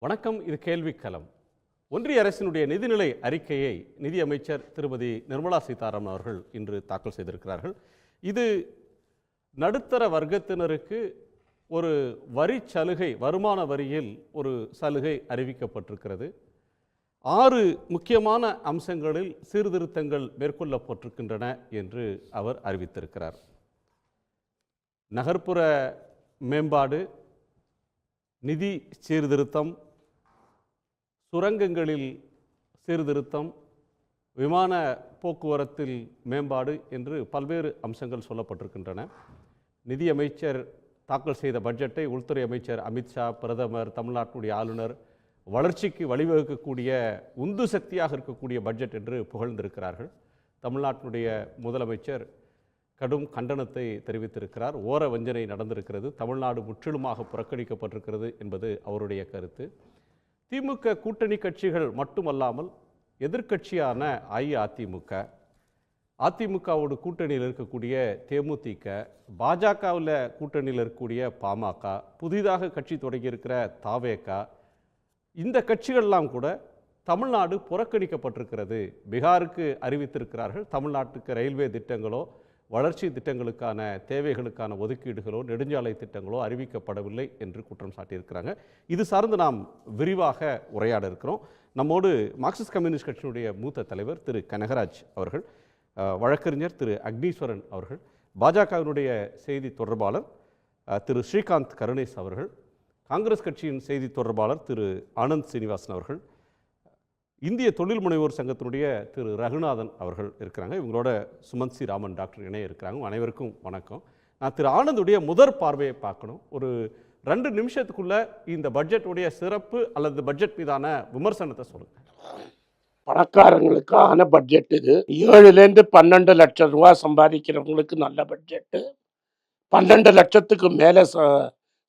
வணக்கம். இது கேள்விக்களம். ஒன்றிய அரசினுடைய நிதிநிலை அறிக்கையை நிதியமைச்சர் திருமதி நிர்மலா சீதாராமன் அவர்கள் இன்று தாக்கல் செய்திருக்கிறார்கள். இது நடுத்தர வர்க்கத்தினருக்கு ஒரு வரி சலுகை, வருமான வரியில் ஒரு சலுகை அறிவிக்கப்பட்டிருக்கிறது. 6 முக்கியமான அம்சங்களில் சீர்திருத்தங்கள் மேற்கொள்ளப்பட்டிருக்கின்றன என்று அவர் அறிவித்திருக்கிறார். நகர்ப்புற மேம்பாடு, நிதி சீர்திருத்தம், சுரங்கங்களில் சீர்திருத்தம், விமான போக்குவரத்தில் மேம்பாடு என்று பல்வேறு அம்சங்கள் சொல்லப்பட்டிருக்கின்றன. நிதியமைச்சர் தாக்கல் செய்த பட்ஜெட்டை உள்துறை அமைச்சர் அமித்ஷா, பிரதமர், தமிழ்நாட்டுடைய ஆளுநர் வளர்ச்சிக்கு வழிவகுக்கக்கூடிய உந்து சக்தியாக இருக்கக்கூடிய பட்ஜெட் என்று புகழ்ந்திருக்கிறார்கள். தமிழ்நாட்டினுடைய முதலமைச்சர் கடும் கண்டனத்தை தெரிவித்திருக்கிறார். ஓர வஞ்சனை நடந்திருக்கிறது, தமிழ்நாடு முற்றிலுமாக புறக்கணிக்கப்பட்டிருக்கிறது என்பது அவருடைய கருத்து. திமுக கூட்டணி கட்சிகள் மட்டுமல்லாமல் எதிர்க்கட்சியான அஇஅதிமுக, அதிமுகவோடு கூட்டணியில் இருக்கக்கூடிய தேமுதிக, பாஜகவில் கூட்டணியில் இருக்கக்கூடிய பாமக, புதிதாக கட்சி தொடங்கியிருக்கிற தாவேக, இந்த கட்சிகள்லாம் கூட தமிழ்நாடு புறக்கணிக்கப்பட்டிருக்கிறது, பீகாருக்கு அறிவித்திருக்கிறார்கள். தமிழ்நாட்டுக்கு ரயில்வே திட்டங்களோ, வளர்ச்சி திட்டங்களுக்கான தேவைகளுக்கான ஒதுக்கீடுகளோ, நெடுஞ்சாலை திட்டங்களோ அறிவிக்கப்படவில்லை என்று குற்றம் சாட்டியிருக்கிறாங்க. இது சார்ந்து நாம் விரிவாக உரையாட இருக்கிறோம். நம்மோடு மார்க்சிஸ்ட் கம்யூனிஸ்ட் கட்சியினுடைய மூத்த தலைவர் திரு கனகராஜ் அவர்கள், வழக்கறிஞர் திரு அக்னீஸ்வரன் அவர்கள், பாஜகவினுடைய செய்தி தொடர்பாளர் திரு ஸ்ரீகாந்த் கருணேஸ் அவர்கள், காங்கிரஸ் கட்சியின் செய்தி தொடர்பாளர் திரு ஆனந்த் சீனிவாசன் அவர்கள், இந்திய தொழில் முனைவோர் சங்கத்தினுடைய திரு ரகுநாதன் அவர்கள் இருக்கிறாங்க. இவங்களோட சுமந்த் சி ராமன் டாக்டர் இணைய இருக்கிறாங்க. அனைவருக்கும் வணக்கம். நான் திரு ஆனந்துடைய முதற் பார்வையை பார்க்கணும். ஒரு 2 நிமிஷத்துக்குள்ள இந்த பட்ஜெட்டுடைய சிறப்பு அல்லது பட்ஜெட் மீதான விமர்சனத்தை சொல்லுங்க. பணக்காரங்களுக்கான பட்ஜெட் இது. 7லேருந்து 12 லட்சம் ரூபா சம்பாதிக்கிறவங்களுக்கு நல்ல பட்ஜெட்டு, 12 லட்சத்துக்கு மேலே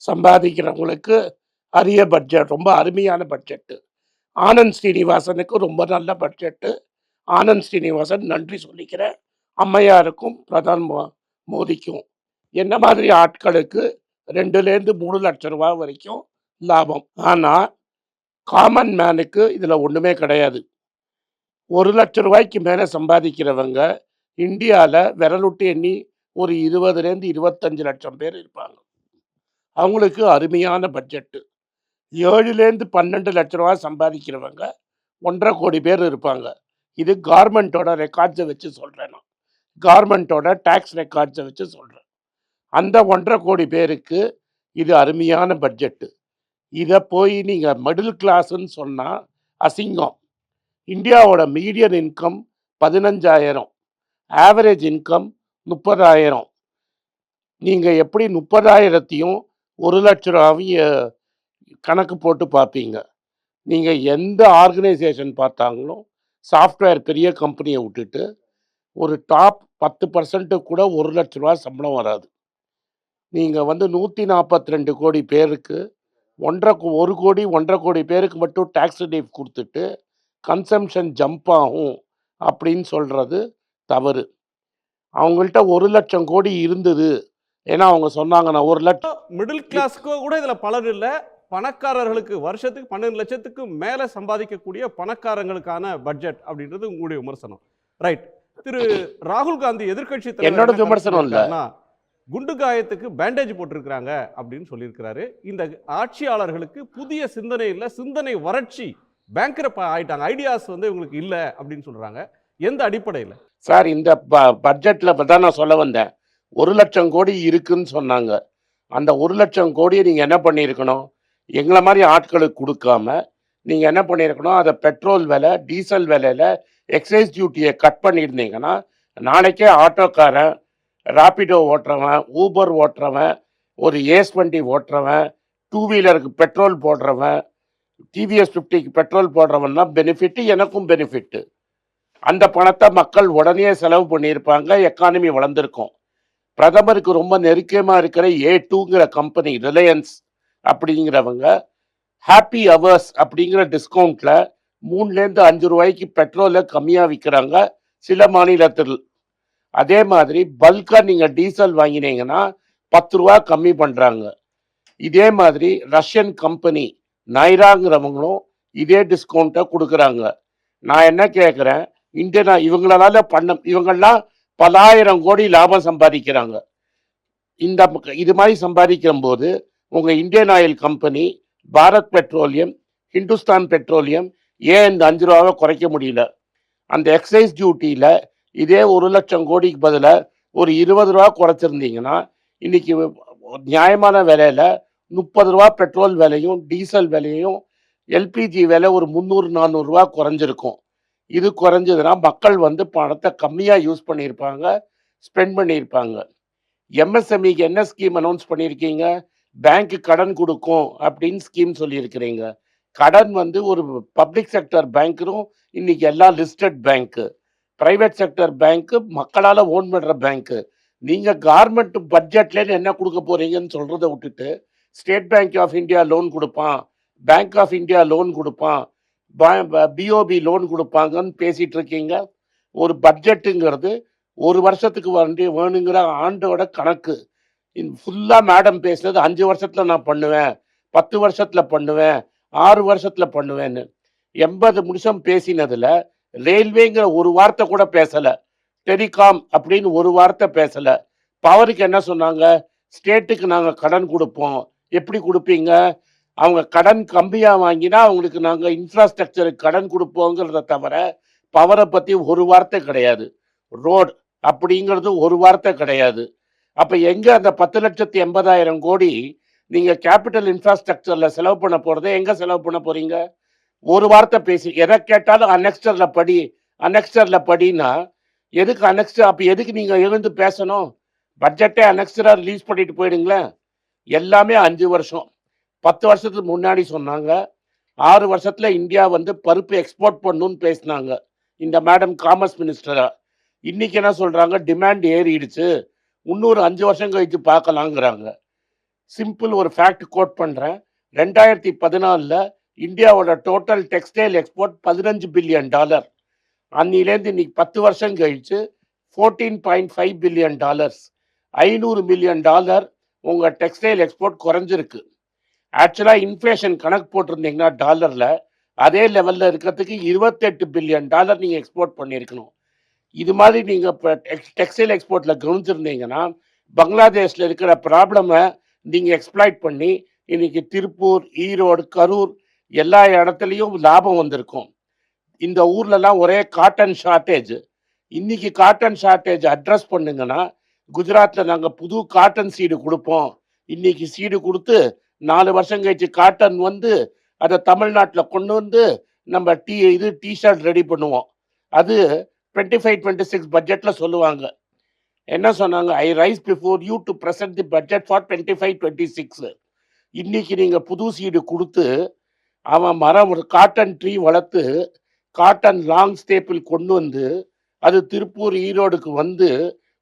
சம்பாதிக்கிறவங்களுக்கு அரிய பட்ஜெட், ரொம்ப அருமையான பட்ஜெட்டு. ஆனந்த் ஸ்ரீனிவாசனுக்கு ரொம்ப நல்ல பட்ஜெட்டு. ஆனந்த் ஸ்ரீனிவாசன் நன்றி சொல்லிக்கிறேன். அம்மையாருக்கும் பிரதமர் மோடிக்கும். என்ன மாதிரி ஆட்களுக்கு 2லேருந்து 3 லட்சம் ரூபா வரைக்கும் லாபம். ஆனால் காமன் மேனுக்கு இதில் ஒன்றுமே கிடையாது. 1 லட்சம் ரூபாய்க்கு மேலே சம்பாதிக்கிறவங்க இந்தியாவில் விரலுட்டு எண்ணி ஒரு 20லேருந்து 25 லட்சம் பேர் இருப்பாங்க. அவங்களுக்கு அருமையான பட்ஜெட்டு. 7லேருந்து 12 லட்ச ரூபா சம்பாதிக்கிறவங்க 1.5 கோடி பேர் இருப்பாங்க. இது கவர்மெண்ட்டோட ரெக்கார்ட்ஸை வச்சு சொல்கிறேன். நான் கவர்மெண்ட்டோட டேக்ஸ் ரெக்கார்ட்ஸை வச்சு சொல்கிறேன். அந்த 1.5 கோடி பேருக்கு இது அருமையான பட்ஜெட்டு. இதை போய் நீங்கள் மிடில் கிளாஸ்ன்னு சொன்னால் அசிங்கம். இந்தியாவோட மீடியன் இன்கம் 15,000, ஆவரேஜ் இன்கம் 30,000. நீங்கள் எப்படி 30,000த்தையும் 1 லட்ச ரூபாவையும் கணக்கு போட்டு பார்ப்பீங்க? நீங்கள் எந்த ஆர்கனைசேஷன் பார்த்தாங்களும் சாஃப்ட்வேர் பெரிய கம்பெனியை விட்டுட்டு ஒரு டாப் 10% கூட 1 லட்ச ரூபா சம்பளம் வராது. நீங்கள் 142 கோடி பேருக்கு 1 கோடி 1.5 கோடி பேருக்கு மட்டும் டேக்ஸ் ரிலீஃப் கொடுத்துட்டு கன்சம்ஷன் ஜம்ப் ஆகும் அப்படின்னு சொல்கிறது தவறு. அவங்கள்ட்ட 1 லட்சம் கோடி இருந்தது. ஏன்னா அவங்க சொன்னாங்க நான் 1 லட்சம். மிடில் கிளாஸ்க்கு கூட இதில் பலர் இல்லை, பணக்காரர்களுக்கு வருஷத்துக்கு 12 லட்சத்துக்கு மேலே சம்பாதிக்கக்கூடிய பணக்காரங்களுக்கான பட்ஜெட் அப்படின்றது உங்களுடைய விமர்சனம். ரைட். திரு ராகுல் காந்தி எதிர்கட்சி என்னோட விமர்சனம் இல்லை, குண்டு காயத்துக்கு பேண்டேஜ் போட்டிருக்கிறாங்க அப்படின்னு சொல்லியிருக்கிறாரு. இந்த ஆட்சியாளர்களுக்கு புதிய சிந்தனை இல்லை, சிந்தனை வறட்சி, பேங்க்ரப்ட் ஆயிட்டாங்க, ஐடியாஸ் இவங்களுக்கு இல்லை அப்படின்னு சொல்றாங்க. எந்த அடிப்படையில் சார்? இந்த பட்ஜெட்ல தான் நான் சொல்ல வந்தேன். 1 லட்சம் கோடி இருக்குன்னு சொன்னாங்க. அந்த 1 லட்சம் கோடியை நீங்க என்ன பண்ணியிருக்கணும்? எங்களை மாதிரி ஆட்களுக்கு கொடுக்காம நீங்கள் என்ன பண்ணியிருக்கணும்? அதை பெட்ரோல் விலை, டீசல் விலையில் எக்ஸைஸ் டியூட்டியை கட் பண்ணியிருந்தீங்கன்னா நாளைக்கே ஆட்டோக்காரன், ராபிடோ ஓட்டுறவன், ஊபர் ஓட்டுறவன், ஒரு ஏஸ்20 ஓட்டுறவன், 2 வீலருக்கு பெட்ரோல் போடுறவன், டிவிஎஸ் 50க்கு பெட்ரோல் போடுறவன்னா பெனிஃபிட்டு, எனக்கும் பெனிஃபிட்டு. அந்த பணத்தை மக்கள் உடனே செலவு பண்ணியிருப்பாங்க, எக்கானமி வளர்ந்துருக்கும். பிரதமருக்கு ரொம்ப நெருக்கமாக இருக்கிற A2ங்கிற கம்பெனி, ரிலையன்ஸ் அப்படிங்கிறவங்க ஹாப்பி ஹவர்ஸ் அப்படிங்கிற டிஸ்கவுண்ட்ல 3லேருந்து 5 ரூபாய்க்கு பெட்ரோலை கம்மியாக விற்கிறாங்க சில மாநிலத்தில். அதே மாதிரி பல்காக நீங்கள் டீசல் வாங்கினீங்கன்னா 10 ரூபா கம்மி பண்ணுறாங்க. இதே மாதிரி ரஷ்யன் கம்பெனி நைராங்கிறவங்களும் இதே டிஸ்கவுண்ட்டை கொடுக்குறாங்க. நான் என்ன கேட்குறேன், இவங்களால இவங்கெல்லாம் பலாயிரம் கோடி லாபம் சம்பாதிக்கிறாங்க. இது மாதிரி சம்பாதிக்கும் போது உங்கள் Indian oil company, Bharat petroleum, Hindustan petroleum ஏன் இந்த 5 ரூபாவை குறைக்க முடியல? அந்த எக்ஸைஸ் டியூட்டியில் இதே 1,00,000 கோடிக்கு பதிலாக ஒரு 20 ரூபா குறைச்சிருந்தீங்கன்னா இன்னைக்கு நியாயமான விலையில் 30 ரூபா பெட்ரோல் விலையும் டீசல் விலையும் எல்பிஜி விலை ஒரு 300-400 ரூபா குறைஞ்சிருக்கும். இது குறைஞ்சதுன்னா மக்கள் வந்து பணத்தை கம்மியாக யூஸ் பண்ணியிருப்பாங்க, ஸ்பெண்ட் பண்ணியிருப்பாங்க. எம்எஸ்எம்இக்கு என்ன ஸ்கீம் அனௌன்ஸ் பண்ணியிருக்கீங்க? பேங்க் கடன் கொடுக்கும் அப்படின்னு ஸ்கீம் சொல்லியிருக்கிறீங்க. கடன் வந்து ஒரு பப்ளிக் செக்டர் பேங்க்கும் இன்னைக்கு எல்லாம் லிஸ்டட் பேங்க்கு, பிரைவேட் செக்டர் பேங்க்கு, மக்களால் ஓன் பண்ணுற பேங்க்கு. நீங்கள் கவர்மெண்ட் பட்ஜெட்லேருந்து என்ன கொடுக்க போறீங்கன்னு சொல்கிறத விட்டுட்டு State Bank of India loan கொடுப்பான், பேங்க் ஆஃப் இந்தியா லோன் கொடுப்பான், பிஓபி லோன் கொடுப்பாங்கன்னு பேசிகிட்டு இருக்கீங்க. ஒரு பட்ஜெட்டுங்கிறது ஒரு வருஷத்துக்கு வேணுங்கிற ஆண்டோட கணக்கு. ஃபுல்லாக மேடம் பேசுனது 5 வருஷத்தில் நான் பண்ணுவேன், 10 வருஷத்தில் பண்ணுவேன், 6 வருஷத்தில் பண்ணுவேன்னு. 80 நிமிஷம் பேசினதில் ரயில்வேங்கிற ஒரு வார்த்தை கூட பேசலை, டெலிகாம் அப்படின்னு ஒரு வார்த்தை பேசலை. பவருக்கு என்ன சொன்னாங்க? ஸ்டேட்டுக்கு நாங்கள் கடன் கொடுப்போம். எப்படி கொடுப்பீங்க? அவங்க கடன் கம்மியாக வாங்கினா அவங்களுக்கு நாங்கள் இன்ஃப்ராஸ்ட்ரக்சருக்கு கடன் கொடுப்போங்கிறத தவிர பவரை பற்றி ஒரு வார்த்தை கிடையாது. ரோடு அப்படிங்கிறது ஒரு வார்த்தை கிடையாது. அப்போ எங்கே அந்த 10,80,000 கோடி நீங்கள் கேபிட்டல் இன்ஃப்ராஸ்ட்ரக்சரில் செலவு பண்ண போகிறத எங்கே செலவு பண்ண போகிறீங்க? ஒரு வார்த்தை பேசி எதை கேட்டாலும் அனெக்ஸ்டரில் படினா எதுக்கு அனெக்ஸ்டர்? அப்போ எதுக்கு நீங்கள் எழுந்து பேசணும்? பட்ஜெட்டே அனெக்ஸ்டராக ரிலீஸ் பண்ணிட்டு போயிடுங்களேன். எல்லாமே 5 வருஷம். 10 வருஷத்துக்கு முன்னாடி சொன்னாங்க 6 வருஷத்தில் இந்தியா வந்து பருப்பு எக்ஸ்போர்ட் பண்ணணும்னு பேசினாங்க இந்த மேடம் காமர்ஸ் மினிஸ்டரா. இன்னைக்கு என்ன சொல்கிறாங்க? டிமாண்ட் ஏறிடுச்சு, இன்னொரு 5 வருஷம் கழிச்சு பார்க்கலாங்கிறாங்க. சிம்பிள் ஒரு ஃபேக்ட் கோட் பண்ணுறேன். 2014 இந்தியாவோட டோட்டல் டெக்ஸ்டைல் எக்ஸ்போர்ட் $15 பில்லியன். அன்னிலேருந்து இன்னைக்கு 10 வருஷம் கழிச்சு $14.5 பில்லியன். $500 மில்லியன் உங்கள் டெக்ஸ்டைல் எக்ஸ்போர்ட் குறைஞ்சிருக்கு. ஆக்சுவலாக இன்ஃப்ளேஷன் கணக்கு போட்டிருந்தீங்கன்னா டாலரில் அதே லெவலில் இருக்கிறதுக்கு $28 பில்லியன் நீங்கள் எக்ஸ்போர்ட் பண்ணியிருக்கணும். இது மாதிரி நீங்கள் இப்போ டெக்ஸ்டைல் எக்ஸ்போர்ட்டில் கவனிச்சிருந்தீங்கன்னா பங்களாதேஷில் இருக்கிற ப்ராப்ளமை நீங்கள் எக்ஸ்ப்ளாய்ட் பண்ணி இன்னைக்கு திருப்பூர், ஈரோடு, கரூர் எல்லா இடத்துலையும் லாபம் வந்திருக்கும். இந்த ஊர்லலாம் ஒரே காட்டன் ஷார்ட்டேஜ். இன்னைக்கு காட்டன் ஷார்ட்டேஜ் அட்ரஸ் பண்ணுங்கன்னா குஜராத்தில் நாங்கள் புது காட்டன் சீடு கொடுப்போம். இன்னைக்கு சீடு கொடுத்து 4 வருஷம் கழிச்சு காட்டன் வந்து அதை தமிழ்நாட்டில் கொண்டு வந்து நம்ம டிஷர்ட் ரெடி பண்ணுவோம். அது 25-26 பட்ஜெட்டில் சொல்லுவாங்க. என்ன சொன்னாங்க? I rise before you to present the budget for 25-26. இன்னைக்கு நீங்கள் புது சீடு கொடுத்து அவன் ஒரு காட்டன் ட்ரீ வளர்த்து காட்டன் லாங் ஸ்டேப்பிள் கொண்டு வந்து அது திருப்பூர், ஈரோடுக்கு வந்து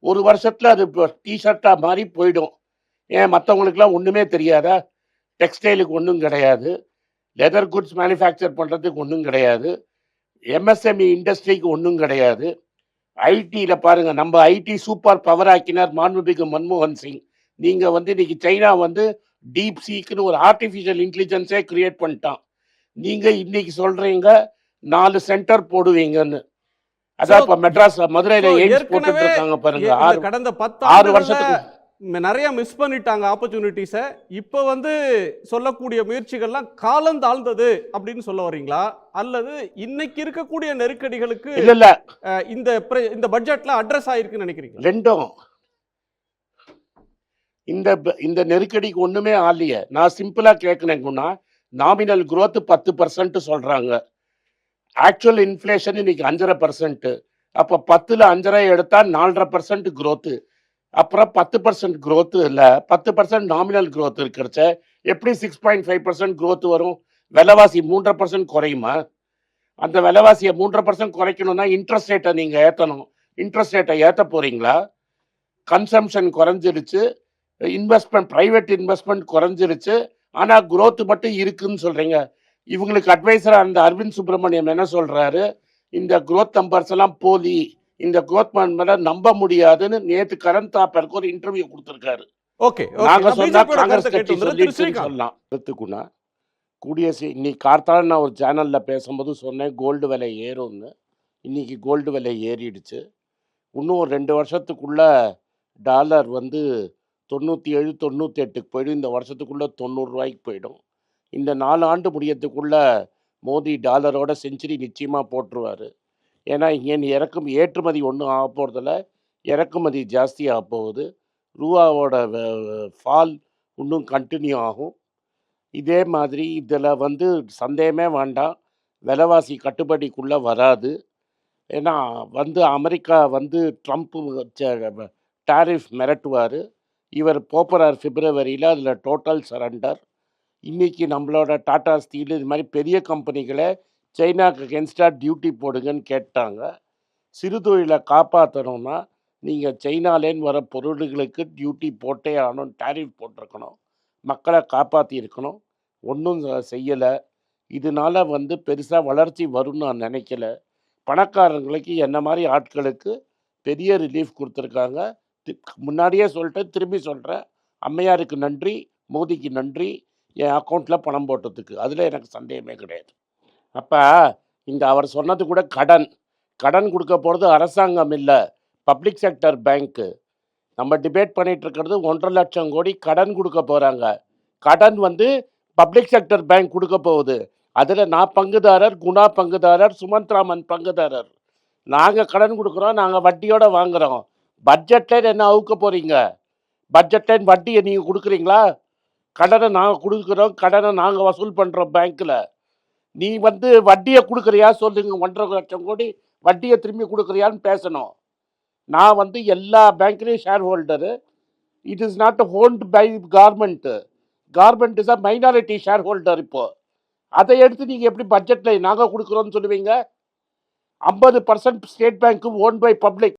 ஒரு வருஷத்தில் அது டிஷர்ட்டாக மாதிரி போயிடும். ஏன் மற்றவங்களுக்குலாம் ஒன்றுமே தெரியாதா? டெக்ஸ்டைலுக்கு ஒன்றும் கிடையாது, லெதர் குட்ஸ் மேனுஃபேக்சர் பண்ணுறதுக்கு ஒன்றும் கிடையாது, எம்எஸ்எம்இ இண்டஸ்ட்ரிக்கு ஒன்றும் கிடையாது. ஐடியில் பாருங்கள், நம்ம ஐடி சூப்பர் பவர் ஆக்கினார் மாண்புமிகு மன்மோகன் சிங். நீங்கள் வந்து இன்னைக்கு சைனா வந்து டீப் சீக்குன்னு ஒரு ஆர்டிஃபிஷியல் இன்டெலிஜென்ஸே கிரியேட் பண்ணிட்டான். நீங்கள் இன்னைக்கு சொல்கிறீங்க 4 சென்டர் போடுவீங்கன்னு. அதான் இப்போ மெட்ராஸ், மதுரையில் எய்ம்ஸ் போட்டுட்டு இருக்காங்க பாருங்க. கடந்த 10 6 வருஷத்துக்கு நிறைய மிஸ் பண்ணிட்டாங்க ஆப்பர்ச்சுனிட்டிஸை. இப்போ வந்து சொல்லக்கூடிய முயற்சிகள்லாம் காலம் தாழ்ந்தது அப்படின்னு சொல்ல வரீங்களா? அல்லது இன்னைக்கு இருக்கக்கூடிய நெருக்கடிகளுக்கு இல்ல இந்த பட்ஜெட்ல அட்ரஸ் ஆயிருக்குன்னு நினைக்கிறீங்க? ரெண்டும். இந்த நெருக்கடிக்கு ஒண்ணுமே ஆகலையே. நான் சிம்பிளா கேட்கணும்னா நாமினல் growth 10% சொல்றாங்க. ஆக்சுவல் இன்ஃப்ளேஷன் இன்னைக்கு 5.5%. அப்போ 10ல் 5.5 எடுத்தா 4.5% growth. அப்புறம் 10% growth இல்லை, 10% நாமினல் growth இருக்கிறச்ச எப்படி 6.5% growth வரும்? விலைவாசி 3.5% குறையுமா? அந்த விலைவாசியை 3.5% குறைக்கணும்னா இன்ட்ரெஸ்ட் ரேட்டை நீங்கள் ஏற்றணும். இன்ட்ரெஸ்ட் ரேட்டை ஏற்ற போகிறீங்களா? கன்சம்ஷன் குறைஞ்சிருச்சு, ப்ரைவேட் இன்வெஸ்ட்மெண்ட் குறைஞ்சிருச்சு, ஆனால் growth மட்டும் இருக்குன்னு சொல்கிறீங்க. இவங்களுக்கு அட்வைசராக அந்த அரவிந்த் சுப்பிரமணியம் என்ன சொல்கிறாரு? இந்த growth நம்பர்ஸ் எல்லாம் போலி, இந்த growth மேல நம்ப முடியாதுன்னு நேற்று கரண் தாப்பருக்கு ஒரு இன்டர்வியூ கொடுத்துருக்காரு. ஓகே, நாங்க சொன்னா காங்கிரஸ் கட்சி சொல்லிடுச்சுன்னு சொல்லலாம். இன்னைக்கு கார்த்தால நான் ஒரு சேனலில் பேசும்போது சொன்னேன் கோல்டு விலை ஏறும்னு. இன்னைக்கு கோல்டு விலை ஏறிடுச்சு. இன்னும் ஒரு 2 வருஷத்துக்குள்ள டாலர் வந்து 97, 98க்கு போயிடும். இந்த வருஷத்துக்குள்ள ரூ. 90 போயிடும். இந்த 4 ஆண்டு முடியறதுக்குள்ள மோடி டாலரோட செஞ்சுரி நிச்சயமாக போட்டுருவார். ஏன்னா இங்கே ஏற்றுமதி ஒன்றும் ஆக போகிறதில்ல, இறக்குமதி ஜாஸ்தி ஆக போகுது. ரூபாவோட ஃபால் இன்னும் கண்டினியூ ஆகும். இதே மாதிரி இதில் வந்து சந்தேகமே வேண்டாம், விலைவாசி கட்டுப்பாட்டுக்குள்ளே வராது. ஏன்னா அமெரிக்கா ட்ரம்ப் டாரிஃப் மிரட்டுவார். இவர் போகிறார் பிப்ரவரியில், அதில் டோட்டல் சரண்டர். இன்றைக்கி நம்மளோட டாடா ஸ்டீல் இது மாதிரி பெரிய கம்பெனிகளை சைனாக்கு அகென்ஸ்டாக டியூட்டி போடுங்கன்னு கேட்டாங்க. சிறு தொழிலை காப்பாற்றணும்னா நீங்கள் சைனாலேன்னு வர பொருள்களுக்கு டியூட்டி போட்டே ஆகணும், டாரிஃப் போட்டிருக்கணும், மக்களை காப்பாற்றியிருக்கணும். ஒன்றும் செய்யலை. இதனால் பெருசாக வளர்ச்சி வரும்னு நான் நினைக்கல. பணக்காரங்களுக்கு என்ன மாதிரி ஆட்களுக்கு பெரிய ரிலீஃப் கொடுத்துருக்காங்க. முன்னாடியே சொல்லிட்டேன், திரும்பி சொல்கிறேன், அம்மையாருக்கு நன்றி, மோடிக்கு நன்றி என் அக்கௌண்ட்டில் பணம் போட்டதுக்கு. அதில் எனக்கு சந்தேகமே கிடையாது. அப்போ அவர் சொன்னது கூட கடன் கொடுக்க போகிறது அரசாங்கம் இல்லை, பப்ளிக் செக்டர் பேங்க்கு. நம்ம டிபேட் பண்ணிகிட்டு இருக்கிறது 1.5 லட்சம் கோடி கடன் கொடுக்க போகிறாங்க. கடன் பப்ளிக் செக்டர் பேங்க் கொடுக்க போகுது. அதில் நான் பங்குதாரர், குணா பங்குதாரர், சுமந்த் ராமன் பங்குதாரர். நாங்கள் கடன் கொடுக்குறோம், நாங்கள் வட்டியோடு வாங்குகிறோம். பட்ஜெட்டில் என்ன அவுக்க போகிறீங்க? பட்ஜெட்டில் வட்டியை நீங்கள் கொடுக்குறீங்களா? கடனை நாங்கள் கொடுக்குறோம், கடனை நாங்கள் வசூல் பண்ணுறோம் பேங்க்கில். நீ வட்டியை கொடுக்குறியா சொல்லுங்க. 1.5 லட்சம் கோடி வட்டியை திரும்பி கொடுக்குறியான்னு பேசணும். நான் எல்லா பேங்க்லேயும் shareholder. It is not owned by government. Government is a minority shareholder. இப்போது அதை எடுத்து நீங்கள் எப்படி பட்ஜெட்டில் நாங்கள் கொடுக்குறோன்னு சொல்லுவீங்க? 50% ஸ்டேட் பேங்க்கு ஓன் பை பப்ளிக்.